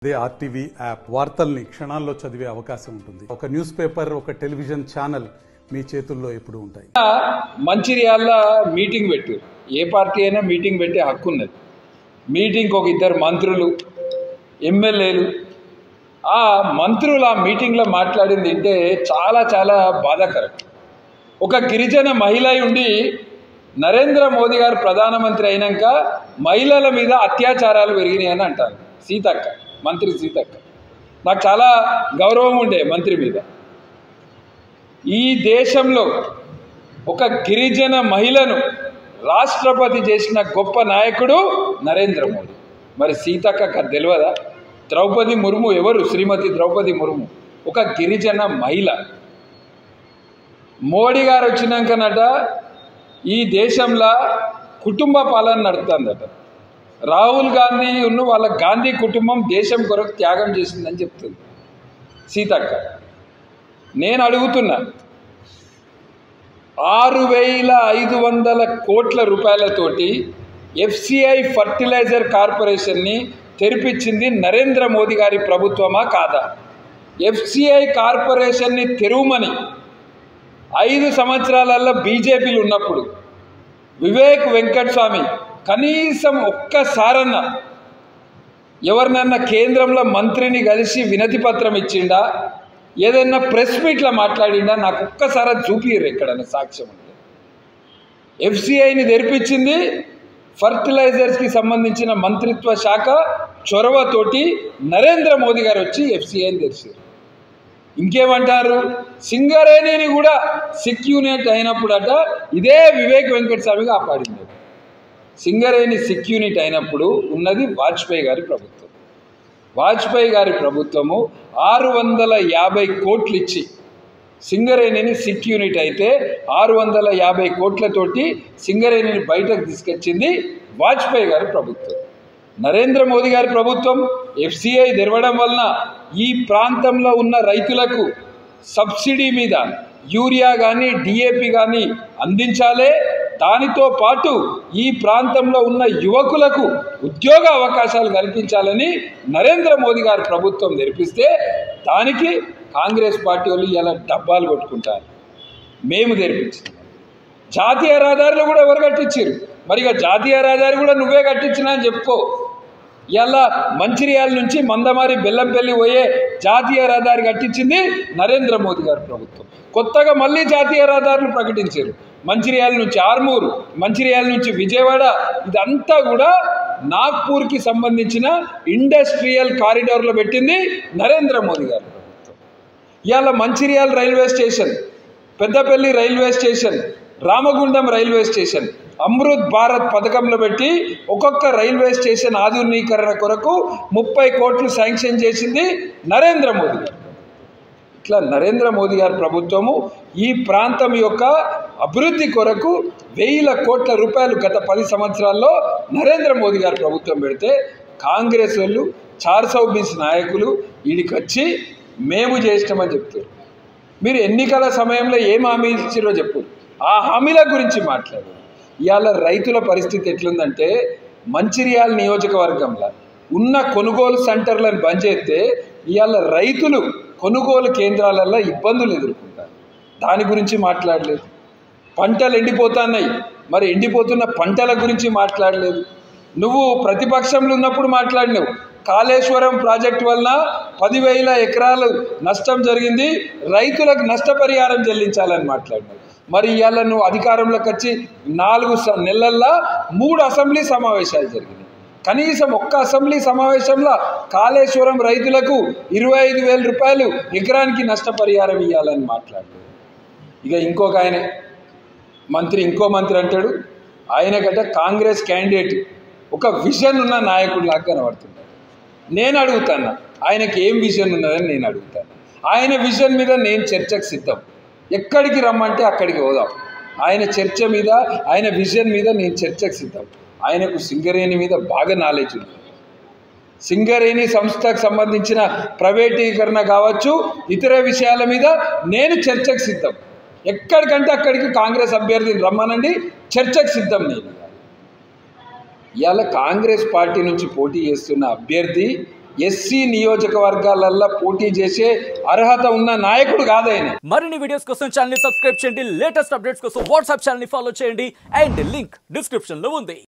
అదే RTV app వార్తల్ని క్షణాల్లో చదివే అవకాశం ఉంటుంది. ఒక న్యూస్ పేపర్, ఒక టెలివిజన్ ఛానల్ మీ చేతుల్లో ఎప్పుడు ఉంటాయి. మంచిర్యాల మీటింగ్ పెట్టారు. ఏ పార్టీ అయినా మీటింగ్ పెట్టే హక్కు ఉన్నది. మీటింగ్కి ఒక ఇద్దరు మంత్రులు, ఎమ్మెల్యేలు, ఆ మంత్రులు ఆ మీటింగ్లో మాట్లాడింది అంటే చాలా చాలా బాధాకరం. ఒక గిరిజన మహిళ ఉండి నరేంద్ర మోదీ గారు ప్రధానమంత్రి అయినాక మహిళల మీద అత్యాచారాలు పెరిగినాయని అంటారు. సీతక్క, మంత్రి సీతక్క, నాకు చాలా గౌరవం ఉండే మంత్రి మీద. ఈ దేశంలో ఒక గిరిజన మహిళను రాష్ట్రపతి చేసిన గొప్ప నాయకుడు నరేంద్ర మోదీ. మరి సీతక్క తెలియదా? ద్రౌపది ముర్ము ఎవరు? శ్రీమతి ద్రౌపది ముర్ము ఒక గిరిజన మహిళ. మోడీ గారు వచ్చినాకనట ఈ దేశంలో కుటుంబ పాలన నడుతుందట. రాహుల్ గాంధీ వాళ్ళ గాంధీ కుటుంబం దేశం కొరకు త్యాగం చేసిందని చెప్తుంది సీతక్క. నేను అడుగుతున్నా, 6,500 కోట్ల రూపాయలతోటి FCI ఫర్టిలైజర్ కార్పొరేషన్ని తెరిపించింది నరేంద్ర మోదీ గారి ప్రభుత్వమా కాదా? FCI కార్పొరేషన్ని తెరువమని 5 సంవత్సరాలలో బీజేపీలు ఉన్నప్పుడు వివేక్ వెంకటస్వామి కనీసం ఒక్కసారన్నా ఎవరినన్నా కేంద్రంలో మంత్రిని కలిసి వినతి పత్రం ఇచ్చిండా? ఏదైనా ప్రెస్ మీట్లో మాట్లాడిండా? నాకు ఒక్కసారి చూపియ్యరు ఎక్కడన్నా సాక్ష్యం ఉంటే. FCIని తెరిపించింది ఫర్టిలైజర్స్కి సంబంధించిన మంత్రిత్వ శాఖ చొరవతోటి నరేంద్ర మోదీ గారు వచ్చి FCIని తెరిచారు. ఇంకేమంటారు? సింగరేణిని కూడా సిక్ యూనిట్ అయినప్పుడట ఇదే వివేక్ వెంకటస్వామి కాపాడింది. సింగరేణి సిక్ యూనిట్ అయినప్పుడు ఉన్నది వాజ్పేయి గారి ప్రభుత్వం. వాజ్పేయి గారి ప్రభుత్వము 650 కోట్లు ఇచ్చి సింగరేణిని సిక్ యూనిట్ అయితే 650 కోట్లతోటి సింగరేణిని బయటకు తీసుకొచ్చింది వాజ్పేయి గారి ప్రభుత్వం. నరేంద్ర మోదీ గారి ప్రభుత్వం FCI తెరవడం వలన ఈ ప్రాంతంలో ఉన్న రైతులకు సబ్సిడీ మీద యూరియా కానీ DAP కానీ అందించాలి. దానితో పాటు ఈ ప్రాంతంలో ఉన్న యువకులకు ఉద్యోగ అవకాశాలు కల్పించాలని నరేంద్ర మోదీ గారి ప్రభుత్వం తెరిపిస్తే దానికి కాంగ్రెస్ పార్టీ వాళ్ళు ఇలా డబ్బాలు కొట్టుకుంటారు. మేము తెరిపించాం. జాతీయ రహదారులు కూడా ఎవరు కట్టించారు? మరి ఇక జాతీయ రహదారి కూడా నువ్వే కట్టించినా అని చెప్పుకో. ఇలా మంచిర్యాల నుంచి మందమారి బెల్లంపల్లి పోయే జాతీయ రహదారి కట్టించింది నరేంద్ర మోదీ గారి ప్రభుత్వం. కొత్తగా మళ్ళీ జాతీయ రహదారులు ప్రకటించారు. మంచిర్యాల నుంచి ఆర్మూరు, మంచిర్యాల నుంచి విజయవాడ, ఇదంతా కూడా నాగ్పూర్కి సంబంధించిన ఇండస్ట్రియల్ కారిడార్లో పెట్టింది నరేంద్ర మోదీ గారి ప్రభుత్వం. ఇవాళ Mancherial railway station, Peddapalli railway station, Ramagundam railway station Amrit Bharat పథకంలో పెట్టి ఒక్కొక్క రైల్వే స్టేషన్ ఆధునీకరణ కొరకు 30 కోట్లు శాంక్షన్ చేసింది నరేంద్ర మోదీ గారు. ఇట్లా నరేంద్ర మోదీ గారి ప్రభుత్వము ఈ ప్రాంతం యొక్క అభివృద్ధి కొరకు 1000 కోట్ల రూపాయలు గత 10 సంవత్సరాల్లో నరేంద్ర మోదీ గారి ప్రభుత్వం పెడితే కాంగ్రెస్ వాళ్ళు 420 నాయకులు వీడికి వచ్చి మేము చేస్తామని చెప్తారు. మీరు ఎన్నికల సమయంలో ఏం హామీ ఇచ్చారో చెప్పు. ఆ హామీల గురించి మాట్లాడు. ఇవాళ రైతుల పరిస్థితి ఎట్లుందంటే మంచిర్యాల నియోజకవర్గంలో ఉన్న కొనుగోలు సెంటర్లను బంద్ చేస్తే ఇవాళ రైతులు కొనుగోలు కేంద్రాలలో ఇబ్బందులు ఎదుర్కొంటారు. దాని గురించి మాట్లాడలేదు. పంటలు ఎండిపోతున్నాయి, మరి ఎండిపోతున్న పంటల గురించి మాట్లాడలేదు. నువ్వు ప్రతిపక్షంలో ఉన్నప్పుడు మాట్లాడినావు. కాళేశ్వరం ప్రాజెక్టు వలన 10,000 ఎకరాలు నష్టం జరిగింది, రైతులకు నష్టపరిహారం చెల్లించాలని మాట్లాడినావు. మరి ఇవాళ నువ్వు అధికారంలోకి వచ్చి 4 నెలల్లో 3 అసెంబ్లీ సమావేశాలు జరిగినాయి. కనీసం ఒక్క అసెంబ్లీ సమావేశంలో కాళేశ్వరం రైతులకు 25,000 రూపాయలు ఎకరానికి నష్టపరిహారం ఇవ్వాలని మాట్లాడారు. ఇక ఇంకొక ఆయన మంత్రి, ఇంకో మంత్రి అంటాడు ఆయనకంటే కాంగ్రెస్ క్యాండిడేట్ ఒక విజన్ ఉన్న నాయకుడు లాగా కనబడుతున్నాడు. నేను అడుగుతాను ఆయనకి ఏం విజన్ ఉన్నదని నేను అడుగుతాను. ఆయన విజన్ మీద నేను చర్చకు సిద్ధం. ఎక్కడికి రమ్మంటే అక్కడికి పోదాం. ఆయన చర్చ మీద, ఆయన విజన్ మీద నేను చర్చకు సిద్ధం. ఆయనకు సింగరేణి మీద బాగా నాలెడ్జ్ ఉంది. సింగరేణి సంస్థకు సంబంధించిన ప్రైవేటీకరణ కావచ్చు, ఇతర విషయాల మీద నేను చర్చకు సిద్ధం. ఎక్కడికంటే అక్కడికి కాంగ్రెస్ అభ్యర్థిని రమ్మనండి, చర్చకు సిద్ధం. నేను ఇవాళ కాంగ్రెస్ పార్టీ నుంచి పోటీ చేస్తున్న అభ్యర్థి ఎస్సీ నియోజకవర్గాలల్లో పోటీ చేసే అర్హత ఉన్న నాయకుడు కాదు ఆయన. మరిన్ని వీడియోస్ కోసం ఛానల్ ని సబ్స్క్రైబ్ చేయండి, లేటెస్ట్ అప్డేట్స్ కోసం వాట్సాప్ ఛానల్ ని ఫాలో చేయండి అండ్ లింక్ డిస్క్రిప్షన్ లో ఉంది.